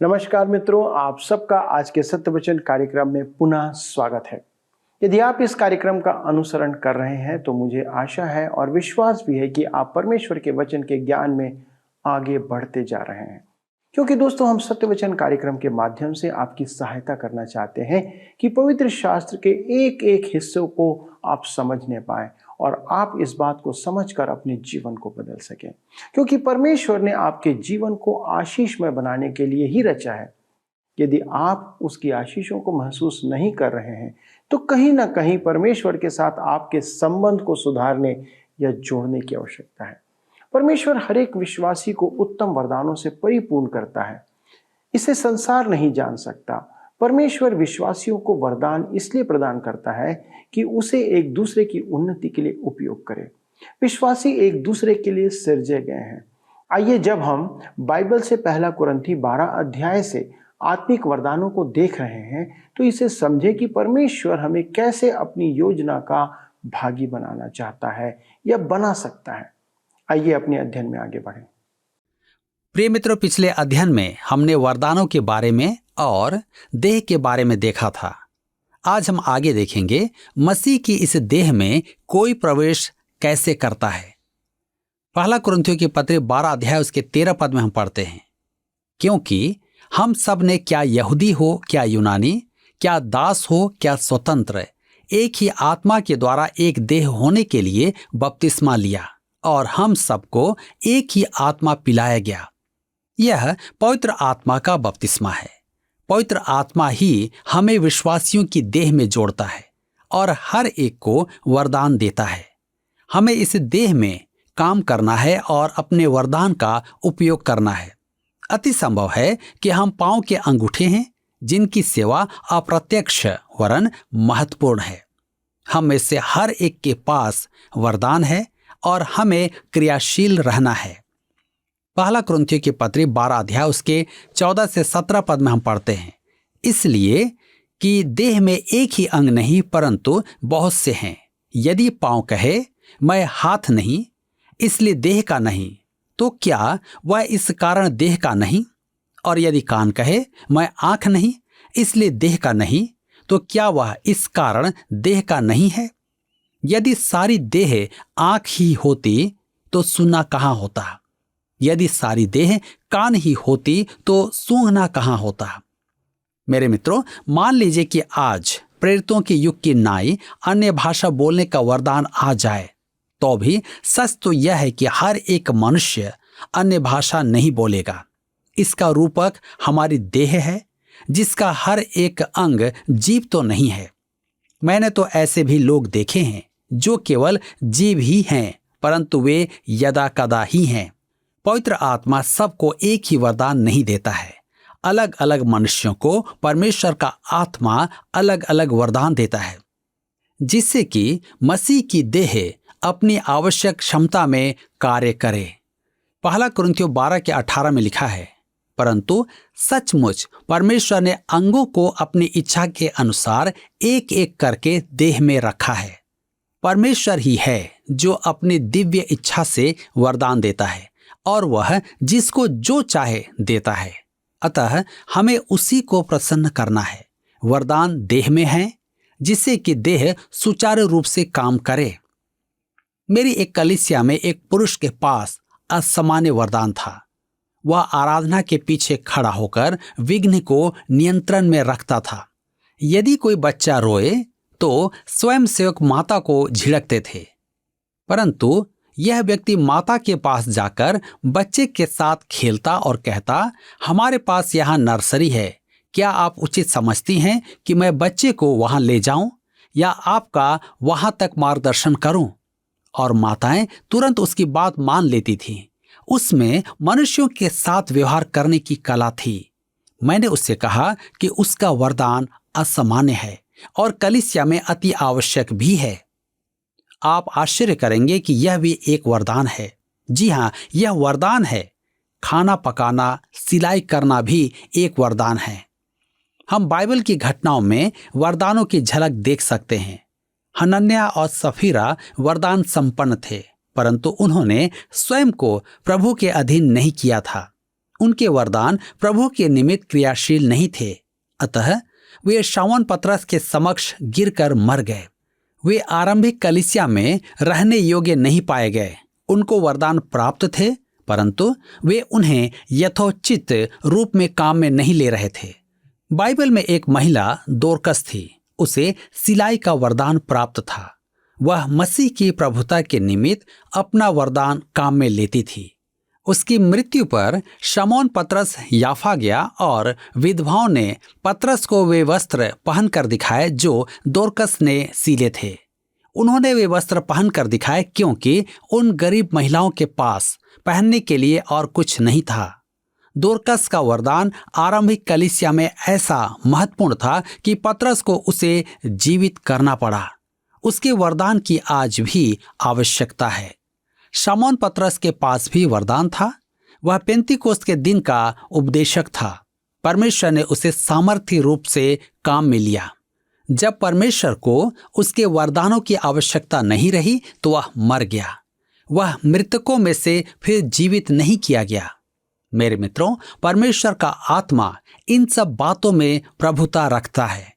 नमस्कार मित्रों, आप सबका आज के सत्य वचन कार्यक्रम में पुनः स्वागत है। यदि आप इस कार्यक्रम का अनुसरण कर रहे हैं तो मुझे आशा है और विश्वास भी है कि आप परमेश्वर के वचन के ज्ञान में आगे बढ़ते जा रहे हैं। क्योंकि दोस्तों, हम सत्य वचन कार्यक्रम के माध्यम से आपकी सहायता करना चाहते हैं कि पवित्र शास्त्र के एक एक हिस्सों को आप समझने पाए और आप इस बात को समझकर अपने जीवन को बदल सकें। क्योंकि परमेश्वर ने आपके जीवन को आशीषमय बनाने के लिए ही रचा है। यदि आप उसकी आशीषों को महसूस नहीं कर रहे हैं तो कहीं ना कहीं परमेश्वर के साथ आपके संबंध को सुधारने या जोड़ने की आवश्यकता है। परमेश्वर हर एक विश्वासी को उत्तम वरदानों से परिपूर्ण करता है। इसे संसार नहीं जान सकता। परमेश्वर विश्वासियों को वरदान इसलिए प्रदान करता है कि उसे एक दूसरे की उन्नति के लिए उपयोग करे। विश्वासी एक दूसरे के लिए सृजे गए हैं। आइए, जब हम बाइबल से 1 कुरिन्थी 12 अध्याय से आत्मिक वरदानों को देख रहे हैं तो इसे समझे कि परमेश्वर हमें कैसे अपनी योजना का भागी बनाना चाहता है या बना सकता है। आइए अपने अध्ययन में आगे बढ़ें। प्रिय मित्रों, पिछले अध्ययन में हमने वरदानों के बारे में और देह के बारे में देखा था। आज हम आगे देखेंगे मसीह की इस देह में कोई प्रवेश कैसे करता है। 1 कुरिन्थियों की पत्री 12 अध्याय उसके 13 पद में हम पढ़ते हैं, क्योंकि हम सब ने क्या यहूदी हो क्या यूनानी, क्या दास हो क्या स्वतंत्र, एक ही आत्मा के द्वारा एक देह होने के लिए बपतिस्मा लिया और हम सबको एक ही आत्मा पिलाया गया। यह पवित्र आत्मा का बपतिस्मा है। पवित्र आत्मा ही हमें विश्वासियों की देह में जोड़ता है और हर एक को वरदान देता है। हमें इस देह में काम करना है और अपने वरदान का उपयोग करना है। अति संभव है कि हम पांव के अंगूठे हैं जिनकी सेवा अप्रत्यक्ष वरन महत्वपूर्ण है। हम में से हर एक के पास वरदान है और हमें क्रियाशील रहना है। 1 कुरिन्थियों की पत्री 12 अध्याय उसके 14 से 17 पद में हम पढ़ते हैं, इसलिए कि देह में एक ही अंग नहीं परंतु बहुत से हैं। यदि पांव कहे मैं हाथ नहीं इसलिए देह का नहीं, तो क्या वह इस कारण देह का नहीं? और यदि कान कहे मैं आंख नहीं इसलिए देह का नहीं, तो क्या वह इस कारण देह का नहीं है? यदि सारी देह आंख ही होती तो सुनना कहाँ होता? यदि सारी देह कान ही होती तो सूंघना कहाँ होता? मेरे मित्रों, मान लीजिए कि आज प्रेरितों के युग की नाई अन्य भाषा बोलने का वरदान आ जाए, तो भी सच तो यह है कि हर एक मनुष्य अन्य भाषा नहीं बोलेगा। इसका रूपक हमारी देह है जिसका हर एक अंग जीव तो नहीं है। मैंने तो ऐसे भी लोग देखे हैं जो केवल जीव ही हैं परंतु वे यदा कदा ही हैं। पवित्र आत्मा सबको एक ही वरदान नहीं देता है। अलग अलग मनुष्यों को परमेश्वर का आत्मा अलग अलग वरदान देता है जिससे कि मसीह की देह अपनी आवश्यक क्षमता में कार्य करे। 1 कुरिन्थियों 12 के 18 में लिखा है, परंतु सचमुच परमेश्वर ने अंगों को अपनी इच्छा के अनुसार एक एक करके देह में रखा है। परमेश्वर ही है जो अपनी दिव्य इच्छा से वरदान देता है और वह जिसको जो चाहे देता है। अतः हमें उसी को प्रसन्न करना है। वरदान देह में है जिससे कि देह सुचारू रूप से काम करे। मेरी एक कलीसिया में एक पुरुष के पास असामान्य वरदान था। वह आराधना के पीछे खड़ा होकर विघ्न को नियंत्रण में रखता था। यदि कोई बच्चा रोए तो स्वयं सेवक माता को झिड़कते थे, परंतु यह व्यक्ति माता के पास जाकर बच्चे के साथ खेलता और कहता, हमारे पास यहाँ नर्सरी है, क्या आप उचित समझती हैं कि मैं बच्चे को वहां ले जाऊं या आपका वहां तक मार्गदर्शन करूं? और माताएं तुरंत उसकी बात मान लेती थीं। उसमें मनुष्यों के साथ व्यवहार करने की कला थी। मैंने उससे कहा कि उसका वरदान असामान्य है और कलीसिया में अति आवश्यक भी है। आप आश्चर्य करेंगे कि यह भी एक वरदान है। जी हाँ, यह वरदान है। खाना पकाना, सिलाई करना भी एक वरदान है। हम बाइबल की घटनाओं में वरदानों की झलक देख सकते हैं। हनन्याह और सफीरा वरदान संपन्न थे, परंतु उन्होंने स्वयं को प्रभु के अधीन नहीं किया था। उनके वरदान प्रभु के निमित्त क्रियाशील नहीं थे, अतः वे शाऊल पतरस के समक्ष गिरकर मर गए। वे आरंभिक कलीसिया में रहने योग्य नहीं पाए गए। उनको वरदान प्राप्त थे, परंतु वे उन्हें यथोचित रूप में काम में नहीं ले रहे थे। बाइबल में एक महिला दोरकस थी। उसे सिलाई का वरदान प्राप्त था। वह मसीह की प्रभुता के निमित्त अपना वरदान काम में लेती थी। उसकी मृत्यु पर शमौन पतरस याफा गया और विधवाओं ने पतरस को वे वस्त्र पहनकर दिखाए जो दोरकस ने सीले थे। उन्होंने वे वस्त्र पहनकर दिखाए क्योंकि उन गरीब महिलाओं के पास पहनने के लिए और कुछ नहीं था। दोरकस का वरदान आरंभिक कलीसिया में ऐसा महत्वपूर्ण था कि पतरस को उसे जीवित करना पड़ा। उसके वरदान की आज भी आवश्यकता है। शमौन पतरस के पास भी वरदान था। वह पेंतीकोस्त के दिन का उपदेशक था। परमेश्वर ने उसे सामर्थ्य रूप से काम में लिया। जब परमेश्वर को उसके वरदानों की आवश्यकता नहीं रही तो वह मर गया। वह मृतकों में से फिर जीवित नहीं किया गया। मेरे मित्रों, परमेश्वर का आत्मा इन सब बातों में प्रभुता रखता है।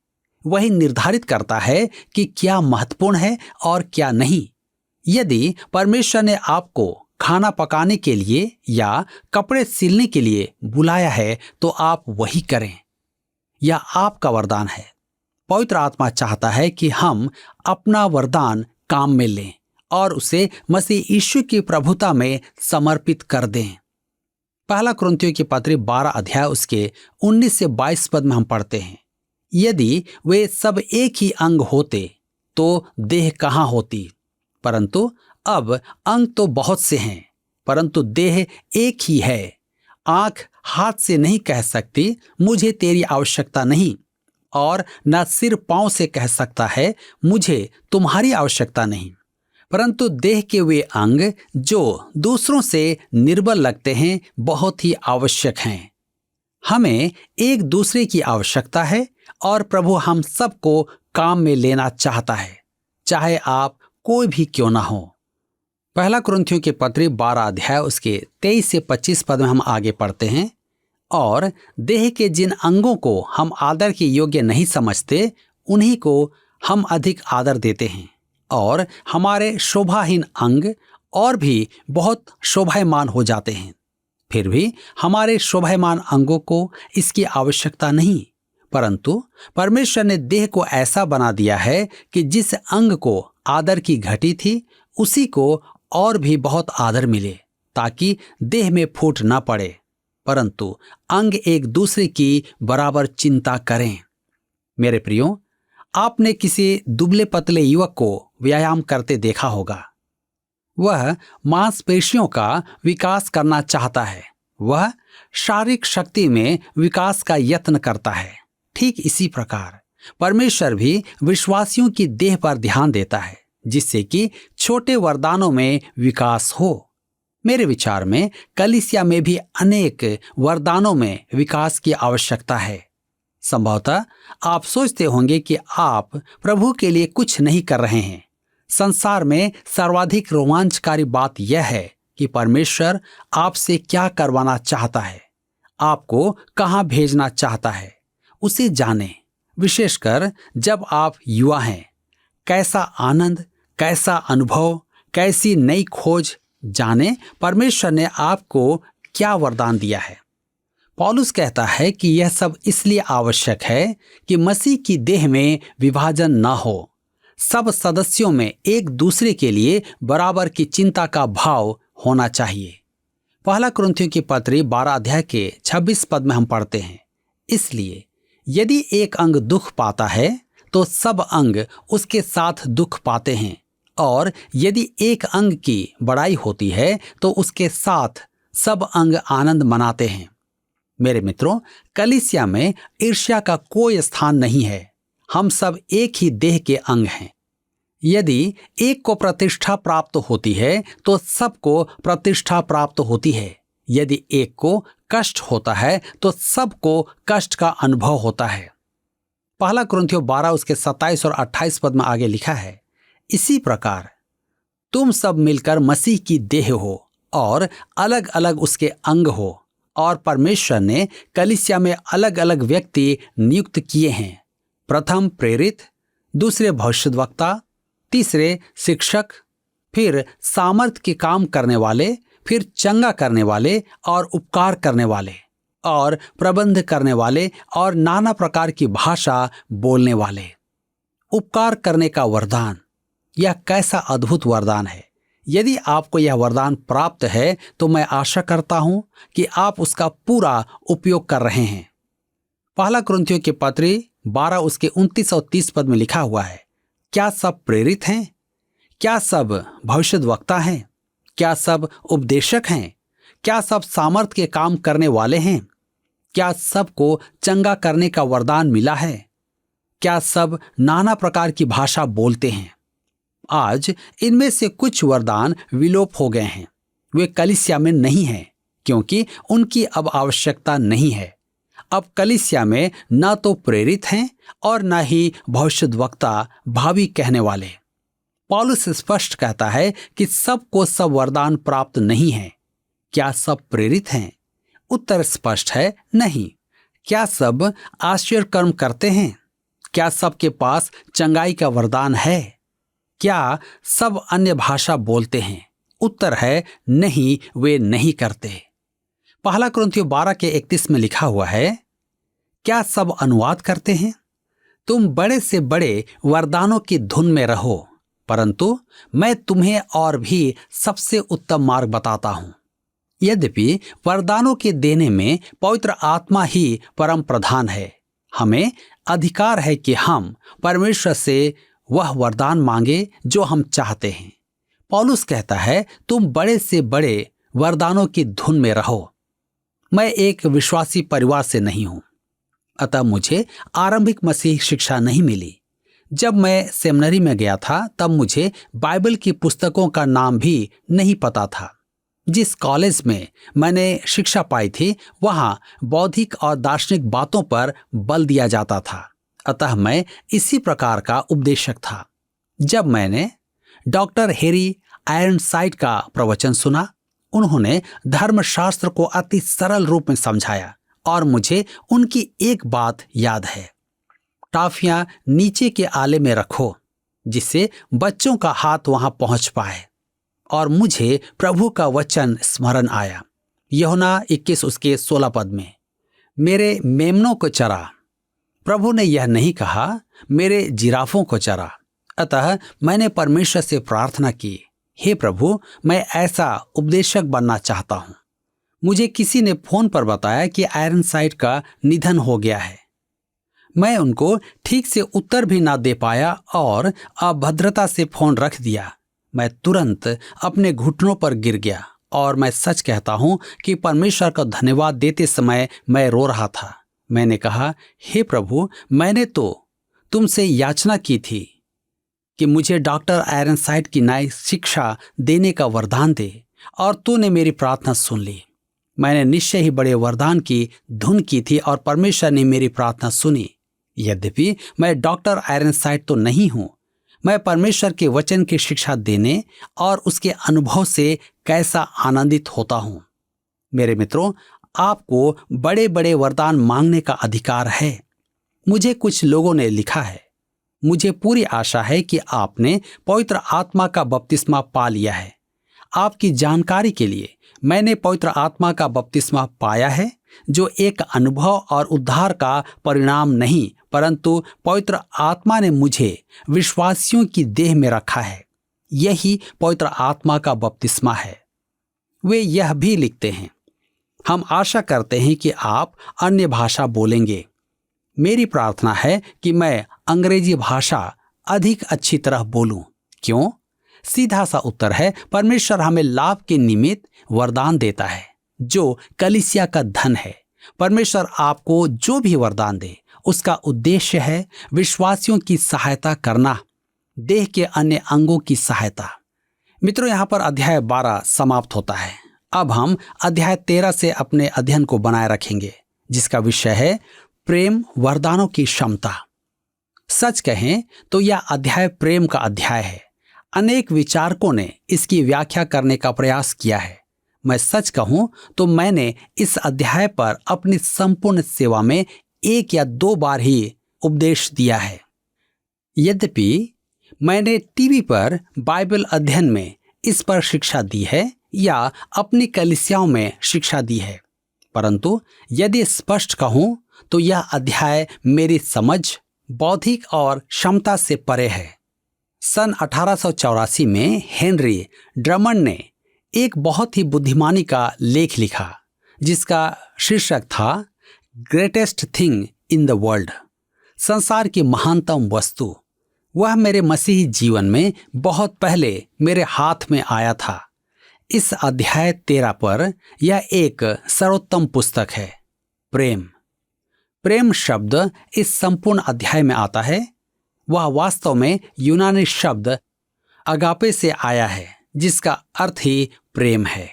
वही निर्धारित करता है कि क्या महत्वपूर्ण है और क्या नहीं। यदि परमेश्वर ने आपको खाना पकाने के लिए या कपड़े सिलने के लिए बुलाया है तो आप वही करें। यह आपका वरदान है। पवित्र आत्मा चाहता है कि हम अपना वरदान काम में लें और उसे मसीह यीशु की प्रभुता में समर्पित कर दें। पहला कुरिन्थियों की पत्री 12 अध्याय उसके 19 से 22 पद में हम पढ़ते हैं, यदि वे सब एक ही अंग होते तो देह कहाँ होती, परंतु अब अंग तो बहुत से हैं, परंतु देह एक ही है। आंख हाथ से नहीं कह सकती मुझे तेरी आवश्यकता नहीं, और न सिर पांव से कह सकता है मुझे तुम्हारी आवश्यकता नहीं, परंतु देह के वे अंग जो दूसरों से निर्बल लगते हैं बहुत ही आवश्यक हैं। हमें एक दूसरे की आवश्यकता है और प्रभु हम सबको काम में लेना चाहता है, चाहे आप कोई भी क्यों ना हो। पहला कुरिन्थियों के पत्री 12 अध्याय उसके 23 से 25 पद में हम आगे पढ़ते हैं, और देह के जिन अंगों को हम आदर के योग्य नहीं समझते उन्हीं को हम अधिक आदर देते हैं, और हमारे शोभाहीन अंग और भी बहुत शोभायमान हो जाते हैं। फिर भी हमारे शोभायमान अंगों को इसकी आवश्यकता नहीं, परंतु परमेश्वर ने देह को ऐसा बना दिया है कि जिस अंग को आदर की घटी थी उसी को और भी बहुत आदर मिले, ताकि देह में फूट ना पड़े, परंतु अंग एक दूसरे की बराबर चिंता करें। मेरे प्रियो, आपने किसी दुबले पतले युवक को व्यायाम करते देखा होगा। वह मांसपेशियों का विकास करना चाहता है। वह शारीरिक शक्ति में विकास का यत्न करता है। ठीक इसी प्रकार परमेश्वर भी विश्वासियों की देह पर ध्यान देता है, जिससे कि छोटे वरदानों में विकास हो। मेरे विचार में कलीसिया में भी अनेक वरदानों में विकास की आवश्यकता है। संभवतः आप सोचते होंगे कि आप प्रभु के लिए कुछ नहीं कर रहे हैं। संसार में सर्वाधिक रोमांचकारी बात यह है कि परमेश्वर आपसे क्या करवाना चाहता है, आपको कहां भेजना चाहता है, उसे जानें। विशेषकर जब आप युवा हैं, कैसा आनंद, कैसा अनुभव, कैसी नई खोज जाने परमेश्वर ने आपको क्या वरदान दिया है। पौलुस कहता है कि यह सब इसलिए आवश्यक है कि मसीह की देह में विभाजन न हो। सब सदस्यों में एक दूसरे के लिए बराबर की चिंता का भाव होना चाहिए। पहला कुरिन्थियों की पत्री 12 अध्याय के 26 पद में हम पढ़ते हैं, इसलिए यदि एक अंग दुख पाता है तो सब अंग उसके साथ दुख पाते हैं, और यदि एक अंग की बड़ाई होती है तो उसके साथ सब अंग आनंद मनाते हैं। मेरे मित्रों, कलीसिया में ईर्ष्या का कोई स्थान नहीं है। हम सब एक ही देह के अंग हैं। यदि एक को प्रतिष्ठा प्राप्त होती है तो सबको प्रतिष्ठा प्राप्त होती है। यदि एक को कष्ट होता है तो सबको कष्ट का अनुभव होता है। पहला कुरिन्थियों 12 उसके 27 और 28 पद में आगे लिखा है, इसी प्रकार तुम सब मिलकर मसीह की देह हो और अलग अलग उसके अंग हो, और परमेश्वर ने कलीसिया में अलग अलग व्यक्ति नियुक्त किए हैं। प्रथम प्रेरित, दूसरे भविष्यद्वक्ता, तीसरे शिक्षक, फिर सामर्थ के काम करने वाले, फिर चंगा करने वाले और उपकार करने वाले, और प्रबंध करने वाले, और नाना प्रकार की भाषा बोलने वाले। उपकार करने का वरदान, यह कैसा अद्भुत वरदान है। यदि आपको यह वरदान प्राप्त है तो मैं आशा करता हूं कि आप उसका पूरा उपयोग कर रहे हैं। पहला कुरिन्थियों के पत्री 12 उसके 29 और 30 पद में लिखा हुआ है, क्या सब प्रेरित हैं? क्या सब भविष्यद्वक्ता हैं? क्या सब उपदेशक हैं? क्या सब सामर्थ के काम करने वाले हैं? क्या सबको चंगा करने का वरदान मिला है? क्या सब नाना प्रकार की भाषा बोलते हैं? आज इनमें से कुछ वरदान विलोप हो गए हैं। वे कलीसिया में नहीं हैं क्योंकि उनकी अब आवश्यकता नहीं है। अब कलीसिया में न तो प्रेरित हैं और न ही भविष्यद्वक्ता, भावी कहने वाले। पौलुस स्पष्ट कहता है कि सबको सब वरदान प्राप्त नहीं है। क्या सब प्रेरित हैं? उत्तर स्पष्ट है, नहीं। क्या सब आश्चर्य कर्म करते हैं? क्या सबके पास चंगाई का वरदान है? क्या सब अन्य भाषा बोलते हैं? उत्तर है, नहीं, वे नहीं करते। पहला कुरिन्थियों 12 के 31 में लिखा हुआ है, क्या सब अनुवाद करते हैं? तुम बड़े से बड़े वरदानों की धुन में रहो, परंतु मैं तुम्हें और भी सबसे उत्तम मार्ग बताता हूं। यद्यपि वरदानों के देने में पवित्र आत्मा ही परम प्रधान है, हमें अधिकार है कि हम परमेश्वर से वह वरदान मांगे जो हम चाहते हैं। पौलुस कहता है, तुम बड़े से बड़े वरदानों की धुन में रहो। मैं एक विश्वासी परिवार से नहीं हूं, अतः मुझे आरंभिक मसीह शिक्षा नहीं मिली। जब मैं सेमिनरी में गया था तब मुझे बाइबल की पुस्तकों का नाम भी नहीं पता था। जिस कॉलेज में मैंने शिक्षा पाई थी वहां बौद्धिक और दार्शनिक बातों पर बल दिया जाता था, अतः मैं इसी प्रकार का उपदेशक था। जब मैंने डॉक्टर हेरी आयरनसाइड का प्रवचन सुना, उन्होंने धर्मशास्त्र को अति सरल रूप में समझाया और मुझे उनकी एक बात याद है, टाफियां नीचे के आले में रखो जिससे बच्चों का हाथ वहां पहुंच पाए। और मुझे प्रभु का वचन स्मरण आया, यूहन्ना 21 उसके 16 पद में, मेरे मेमनों को चरा। प्रभु ने यह नहीं कहा मेरे जिराफों को चरा। अतः मैंने परमेश्वर से प्रार्थना की, हे प्रभु, मैं ऐसा उपदेशक बनना चाहता हूं। मुझे किसी ने फोन पर बताया कि आयरनसाइड का निधन हो गया है। मैं उनको ठीक से उत्तर भी ना दे पाया और अभद्रता से फोन रख दिया। मैं तुरंत अपने घुटनों पर गिर गया और मैं सच कहता हूं कि परमेश्वर का धन्यवाद देते समय मैं रो रहा था। मैंने कहा, हे प्रभु, मैंने तो तुमसे याचना की थी कि मुझे डॉक्टर आयरनसाइड की न्याय शिक्षा देने का वरदान दे, और तूने मेरी प्रार्थना सुन ली। मैंने निश्चय ही बड़े वरदान की धुन की थी और परमेश्वर ने मेरी प्रार्थना सुनी। यद्यपि मैं डॉक्टर आयरनसाइड तो नहीं हूं, मैं परमेश्वर के वचन की शिक्षा देने और उसके अनुभव से कैसा आनंदित होता हूं। मेरे मित्रों, आपको बड़े बड़े वरदान मांगने का अधिकार है। मुझे कुछ लोगों ने लिखा है, मुझे पूरी आशा है कि आपने पवित्र आत्मा का बपतिस्मा पा लिया है। आपकी जानकारी के लिए, मैंने पवित्र आत्मा का बपतिस्मा पाया है, जो एक अनुभव और उद्धार का परिणाम नहीं, परंतु पवित्र आत्मा ने मुझे विश्वासियों की देह में रखा है। यही पवित्र आत्मा का बपतिस्मा है। वे यह भी लिखते हैं, हम आशा करते हैं कि आप अन्य भाषा बोलेंगे। मेरी प्रार्थना है कि मैं अंग्रेजी भाषा अधिक अच्छी तरह बोलूं। क्यों? सीधा सा उत्तर है, परमेश्वर हमें लाभ के निमित्त वरदान देता है, जो कलीसिया का धन है। परमेश्वर आपको जो भी वरदान दे, उसका उद्देश्य है विश्वासियों की सहायता करना, देह के अन्य अंगों की सहायता। मित्रों, यहाँ पर अध्याय 12 समाप्त होता है। अब हम अध्याय 13 से अपने अध्ययन को बनाए रखेंगे, जिसका विषय है प्रेम वरदानों की क्षमता। सच कहें तो यह अध्याय प्रेम का अध्याय है। अनेक विचारकों ने इसकी व्याख्या करने का प्रयास किया है, मैं सच कहूं तो मैंने इस अध्याय पर अपनी संपूर्ण सेवा में 1 या 2 बार ही उपदेश दिया है। यद्यपि मैंने टीवी पर बाइबल अध्ययन में इस पर शिक्षा दी है या अपनी कलीसियाओं में शिक्षा दी है, परंतु यदि स्पष्ट कहूं तो यह अध्याय मेरी समझ, बौद्धिक और क्षमता से परे है। सन 1884 में हेनरी ड्रमंड ने एक बहुत ही बुद्धिमानी का लेख लिखा जिसका शीर्षक था greatest thing in the world, संसार की महानतम वस्तु। वह मेरे मसीही जीवन में बहुत पहले मेरे हाथ में आया था। इस अध्याय 13 पर यह एक सर्वोत्तम पुस्तक है। प्रेम शब्द इस संपूर्ण अध्याय में आता है। वह वास्तव में यूनानी शब्द अगापे से आया है जिसका अर्थ ही प्रेम है।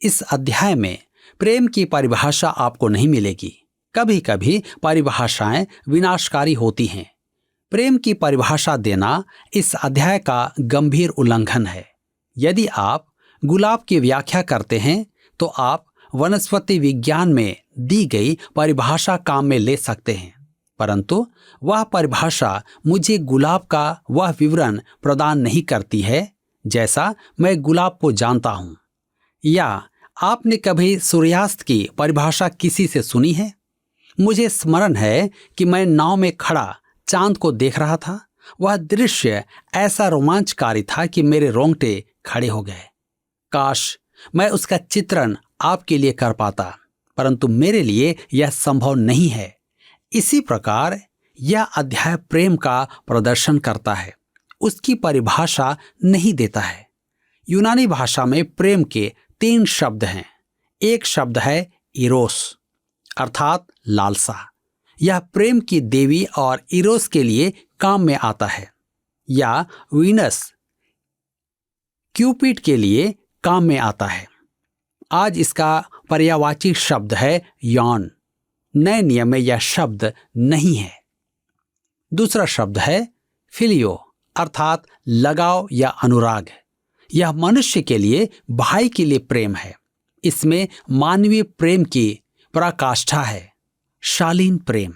इस अध्याय में प्रेम की परिभाषा आपको नहीं मिलेगी। कभी कभी परिभाषाएं विनाशकारी होती हैं। प्रेम की परिभाषा देना इस अध्याय का गंभीर उल्लंघन है। यदि आप गुलाब की व्याख्या करते हैं तो आप वनस्पति विज्ञान में दी गई परिभाषा काम में ले सकते हैं, परंतु वह परिभाषा मुझे गुलाब का वह विवरण प्रदान नहीं करती है जैसा मैं गुलाब को जानता हूं। या आपने कभी सूर्यास्त की परिभाषा किसी से सुनी है? मुझे स्मरण है कि मैं नाव में खड़ा चांद को देख रहा था। वह दृश्य ऐसा रोमांचकारी था कि मेरे रोंगटे खड़े हो गए। काश मैं उसका चित्रण आपके लिए कर पाता, परंतु मेरे लिए यह संभव नहीं है। इसी प्रकार यह अध्याय प्रेम का प्रदर्शन करता है, उसकी परिभाषा नहीं देता है। यूनानी भाषा में प्रेम के 3 शब्द हैं। एक शब्द है इरोस अर्थात लालसा। यह प्रेम की देवी और इरोस के लिए काम में आता है। या वीनस क्यूपिड के लिए काम में आता है। आज इसका पर्यायवाची शब्द है यौन। नए नियम में यह शब्द नहीं है। दूसरा शब्द है फिलियो अर्थात लगाव या अनुराग। यह मनुष्य के लिए, भाई के लिए प्रेम है। इसमें मानवीय प्रेम की पराकाष्ठा है, शालीन प्रेम।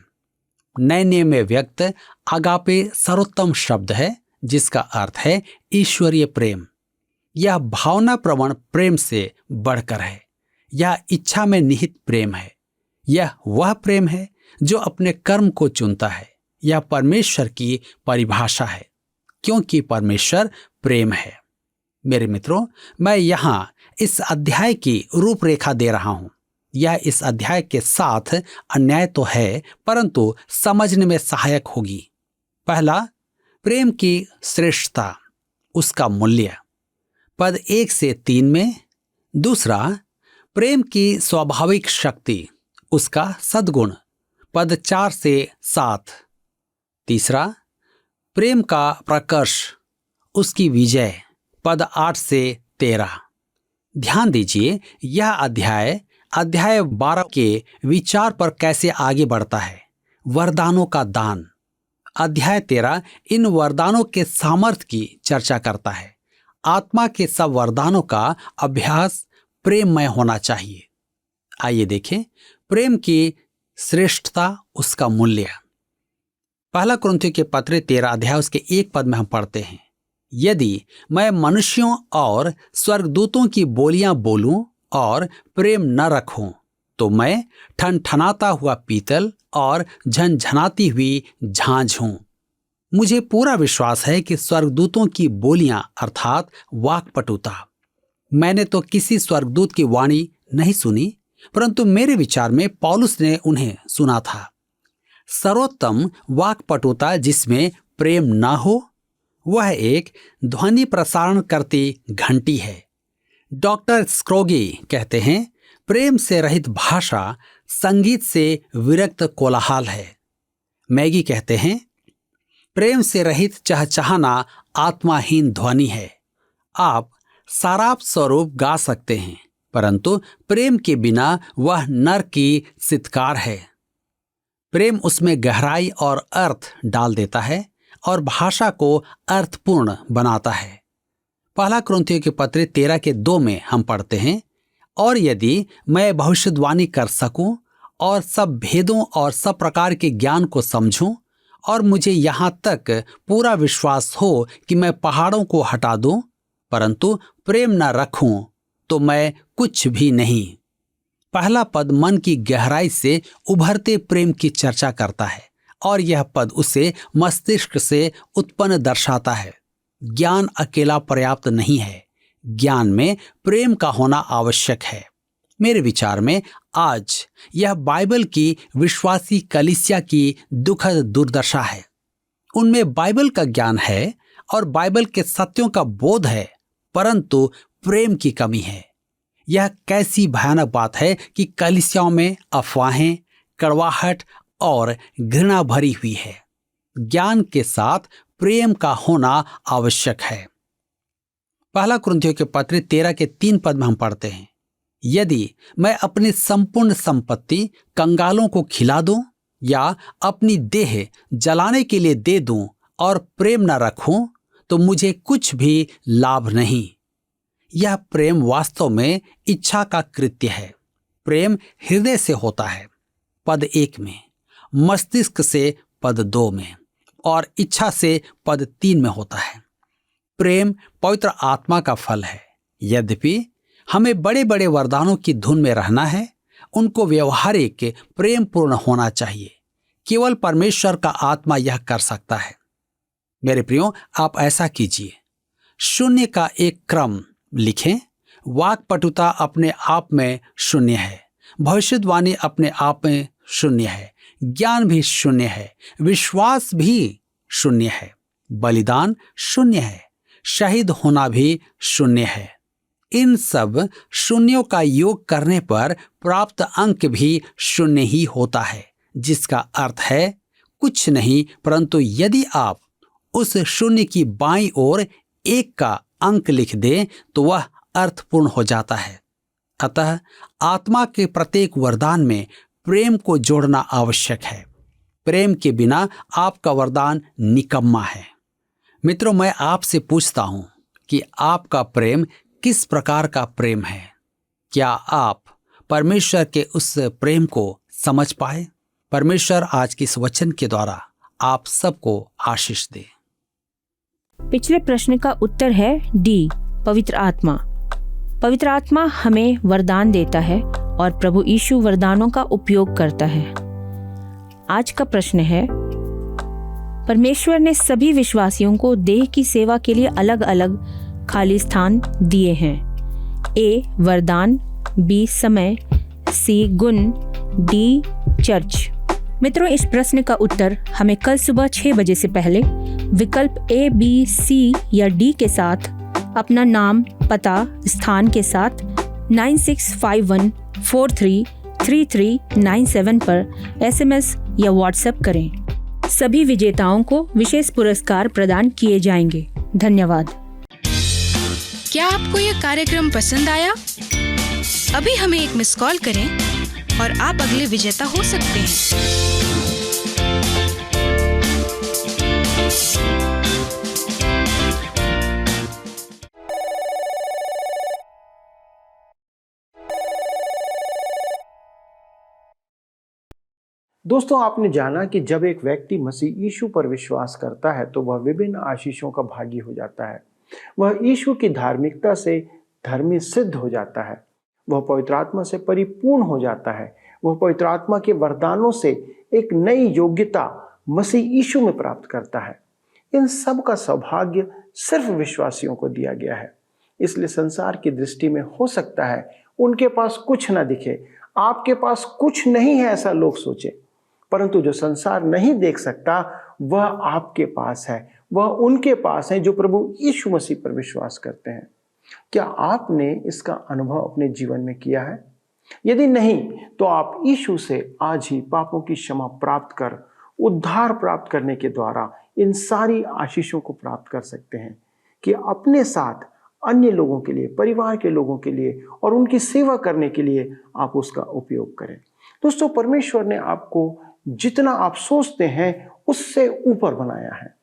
नए नियम में व्यक्त अगापे सर्वोत्तम शब्द है जिसका अर्थ है ईश्वरीय प्रेम। यह भावना प्रवण प्रेम से बढ़कर है। यह इच्छा में निहित प्रेम है। यह वह प्रेम है जो अपने कर्म को चुनता है। यह परमेश्वर की परिभाषा है क्योंकि परमेश्वर प्रेम है। मेरे मित्रों, मैं यहाँ इस अध्याय की रूपरेखा दे रहा हूँ। यह इस अध्याय के साथ अन्याय तो है, परंतु समझने में सहायक होगी। पहला, प्रेम की श्रेष्ठता, उसका मूल्य, पद 1 से 3 में। दूसरा, प्रेम की स्वाभाविक शक्ति, उसका सद्गुण, पद 4 से 7। तीसरा, प्रेम का प्रकर्ष, उसकी विजय, पद 8 से 13। ध्यान दीजिए, यह अध्याय 12 के विचार पर कैसे आगे बढ़ता है। वरदानों का दान। अध्याय 13 इन वरदानों के सामर्थ्य की चर्चा करता है। आत्मा के सब वरदानों का अभ्यास प्रेममय होना चाहिए। आइए देखें प्रेम की श्रेष्ठता, उसका मूल्य। पहला कुरिन्थियों के पत्र 13 अध्याय उसके 1 पद में हम पढ़ते हैं, यदि मैं मनुष्यों और स्वर्गदूतों की बोलियां बोलूं और प्रेम न रखूं तो मैं ठनठनाता हुआ पीतल और झनझनाती हुई झांझ हूं। मुझे पूरा विश्वास है कि स्वर्गदूतों की बोलियां अर्थात वाक्पटुता, मैंने तो किसी स्वर्गदूत की वाणी नहीं सुनी, परंतु मेरे विचार में पौलुस ने उन्हें सुना था। सर्वोत्तम वाक्पटुता जिसमें प्रेम ना हो, वह एक ध्वनि प्रसारण करती घंटी है। डॉक्टर स्क्रोगी कहते हैं, प्रेम से रहित भाषा संगीत से विरक्त कोलाहल है। मैगी कहते हैं, प्रेम से रहित चहचहाना आत्माहीन ध्वनि है। आप साराप स्वरूप गा सकते हैं, परंतु प्रेम के बिना वह नर की सितकार है। प्रेम उसमें गहराई और अर्थ डाल देता है और भाषा को अर्थपूर्ण बनाता है। पहला कुरिन्थियों के पत्र 13 के 2 में हम पढ़ते हैं, और यदि मैं भविष्यवाणी कर सकूं और सब भेदों और सब प्रकार के ज्ञान को समझूं और मुझे यहाँ तक पूरा विश्वास हो कि मैं पहाड़ों को हटा दूं, परंतु प्रेम न रखूं तो मैं कुछ भी नहीं। पहला पद मन की गहराई से उभरते प्रेम की चर्चा करता है और यह पद उसे मस्तिष्क से उत्पन्न दर्शाता है। ज्ञान अकेला पर्याप्त नहीं है, ज्ञान में प्रेम का होना आवश्यक है। मेरे विचार में आज यह बाइबल की विश्वासी कलीसिया की दुखद दुर्दशा है। उनमें बाइबल का ज्ञान है और बाइबल के सत्यों का बोध है, परंतु प्रेम की कमी है। यह कैसी भयानक बात है कि कलीसियाओं में अफवाहें, कड़वाहट और घृणा भरी हुई है। ज्ञान के साथ प्रेम का होना आवश्यक है। पहला कुरिन्थियों के पत्र 13 के 3 पद में हम पढ़ते हैं, यदि मैं अपनी संपूर्ण संपत्ति कंगालों को खिला दूं या अपनी देह जलाने के लिए दे दूं और प्रेम न रखूं तो मुझे कुछ भी लाभ नहीं। यह प्रेम वास्तव में इच्छा का कृत्य है। प्रेम हृदय से होता है, पद 1 में, मस्तिष्क से पद 2 में और इच्छा से पद 3 में होता है। प्रेम पवित्र आत्मा का फल है। यद्यपि हमें बड़े बड़े वरदानों की धुन में रहना है, उनको व्यवहारिक प्रेम पूर्ण होना चाहिए। केवल परमेश्वर का आत्मा यह कर सकता है। मेरे प्रियो, आप ऐसा कीजिए, शून्य का एक क्रम लिखें। वाक्पटुता अपने आप में शून्य है, भविष्यवाणी अपने आप में शून्य है, ज्ञान भी शून्य है, विश्वास भी शून्य है, बलिदान शून्य है, शहीद होना भी शून्य है। इन सब शून्यों का योग करने पर प्राप्त अंक भी शून्य ही होता है, जिसका अर्थ है कुछ नहीं। परंतु यदि आप उस शून्य की बाईं ओर 1 का अंक लिख दें तो वह अर्थपूर्ण हो जाता है। अतः आत्मा के प्रत्येक वरदान में प्रेम को जोड़ना आवश्यक है। प्रेम के बिना आपका वरदान निकम्मा है। मित्रों, मैं आपसे पूछता हूं कि आपका प्रेम किस प्रकार का प्रेम है? क्या आप परमेश्वर के उस प्रेम को समझ पाए? परमेश्वर आज के इस वचन के द्वारा आप सबको आशीष दे। पिछले प्रश्न का उत्तर है डी, पवित्र आत्मा। पवित्र आत्मा हमें वरदान देता है और प्रभु यीशु वरदानों का उपयोग करता है। आज का प्रश्न है, परमेश्वर ने सभी विश्वासियों को देह की सेवा के लिए अलग अलग खाली स्थान दिए हैं। ए वरदान, बी समय, सी गुण, डी चर्च। मित्रों, इस प्रश्न का उत्तर हमें कल सुबह 6 बजे से पहले विकल्प ए, बी, सी या डी के साथ अपना नाम, पता, स्थान के साथ 9651433397 पर SMS या WhatsApp करें। सभी विजेताओं को विशेष पुरस्कार प्रदान किए जाएंगे। धन्यवाद। क्या आपको यह कार्यक्रम पसंद आया? अभी हमें एक मिस कॉल करें और आप अगले विजेता हो सकते हैं। दोस्तों, आपने जाना कि जब एक व्यक्ति मसीह यीशु पर विश्वास करता है तो वह विभिन्न आशीषों का भागी हो जाता है। वह यीशु की धार्मिकता से धर्मी सिद्ध हो जाता है। वह पवित्र आत्मा से परिपूर्ण हो जाता है। वह पवित्र आत्मा के वरदानों से एक नई योग्यता मसीह यीशु में प्राप्त करता है। इन सब का सौभाग्य सिर्फ विश्वासियों को दिया गया है। इसलिए संसार की दृष्टि में हो सकता है उनके पास कुछ ना दिखे, आपके पास कुछ नहीं है ऐसा लोग सोचे, परंतु जो संसार नहीं देख सकता वह आपके पास है, वह उनके पास है जो प्रभु यीशु मसीह पर विश्वास करते हैं। क्या आपने इसका अनुभव अपने जीवन में किया है? यदि नहीं तो आप यीशु से आज ही पापों की क्षमा प्राप्त कर उद्धार प्राप्त करने के द्वारा इन सारी आशीषों को प्राप्त कर सकते हैं कि अपने साथ अन्य लोगों के लिए, परिवार के लोगों के लिए और उनकी सेवा करने के लिए आप उसका उपयोग करें। दोस्तों, परमेश्वर ने आपको जितना आप सोचते हैं उससे ऊपर बनाया है।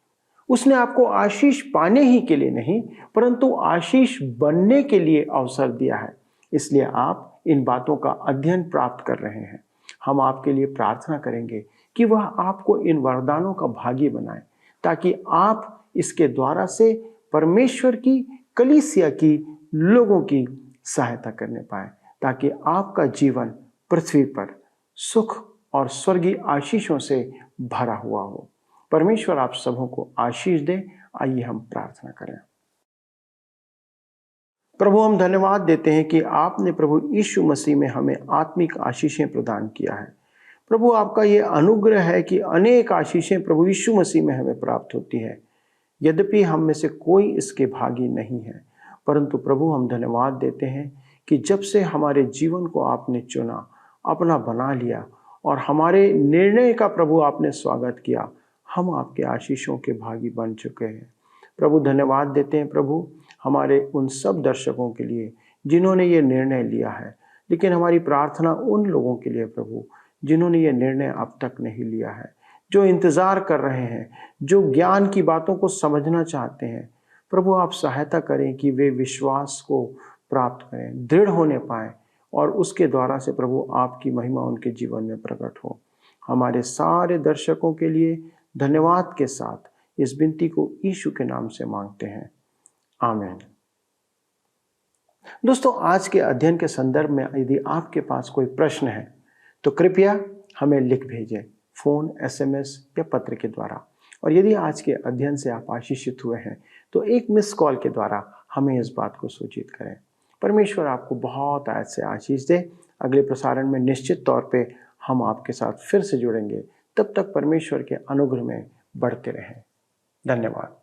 उसने आपको आशीष पाने ही के लिए नहीं परंतु आशीष बनने के लिए अवसर दिया है। इसलिए आप इन बातों का अध्ययन प्राप्त कर रहे हैं। हम आपके लिए प्रार्थना करेंगे कि वह आपको इन वरदानों का भागी बनाए, ताकि आप इसके द्वारा से परमेश्वर की कलीसिया की लोगों की सहायता करने पाए, ताकि आपका जीवन पृथ्वी पर सुख और स्वर्गीय आशीषों से भरा हुआ हो। परमेश्वर आप सबों को आशीष दे। आइए हम प्रार्थना करें। प्रभु, हम धन्यवाद देते हैं कि आपने प्रभु यीशु मसीह में हमें आत्मिक आशीषें प्रदान किया है। प्रभु, आपका ये अनुग्रह है कि अनेक आशीषें प्रभु यीशु मसीह में हमें प्राप्त होती है। यद्यपि हम में से कोई इसके भागी नहीं है, परंतु प्रभु हम धन्यवाद देते हैं कि जब से हमारे जीवन को आपने चुना, अपना बना लिया और हमारे निर्णय का प्रभु आपने स्वागत किया, हम आपके आशीषों के भागी बन चुके हैं। प्रभु धन्यवाद देते हैं प्रभु हमारे उन सब दर्शकों के लिए जिन्होंने ये निर्णय लिया है, लेकिन हमारी प्रार्थना उन लोगों के लिए प्रभु जिन्होंने ये निर्णय अब तक नहीं लिया है, जो इंतज़ार कर रहे हैं, जो ज्ञान की बातों को समझना चाहते हैं। प्रभु आप सहायता करें कि वे विश्वास को प्राप्त करें, दृढ़ होने पाएँ और उसके द्वारा से प्रभु आपकी महिमा उनके जीवन में प्रकट हो। हमारे सारे दर्शकों के लिए धन्यवाद के साथ इस विनती को यीशु के नाम से मांगते हैं, आमीन। दोस्तों, आज के अध्ययन के संदर्भ में यदि आपके पास कोई प्रश्न है तो कृपया हमें लिख भेजें, फ़ोन, SMS या पत्र के द्वारा। और यदि आज के अध्ययन से आप आशीषित हुए हैं तो एक मिस कॉल के द्वारा हमें इस बात को सूचित करें। परमेश्वर आपको बहुत आयत से आशीष दे। अगले प्रसारण में निश्चित तौर पे हम आपके साथ फिर से जुड़ेंगे। तब तक परमेश्वर के अनुग्रह में बढ़ते रहें। धन्यवाद।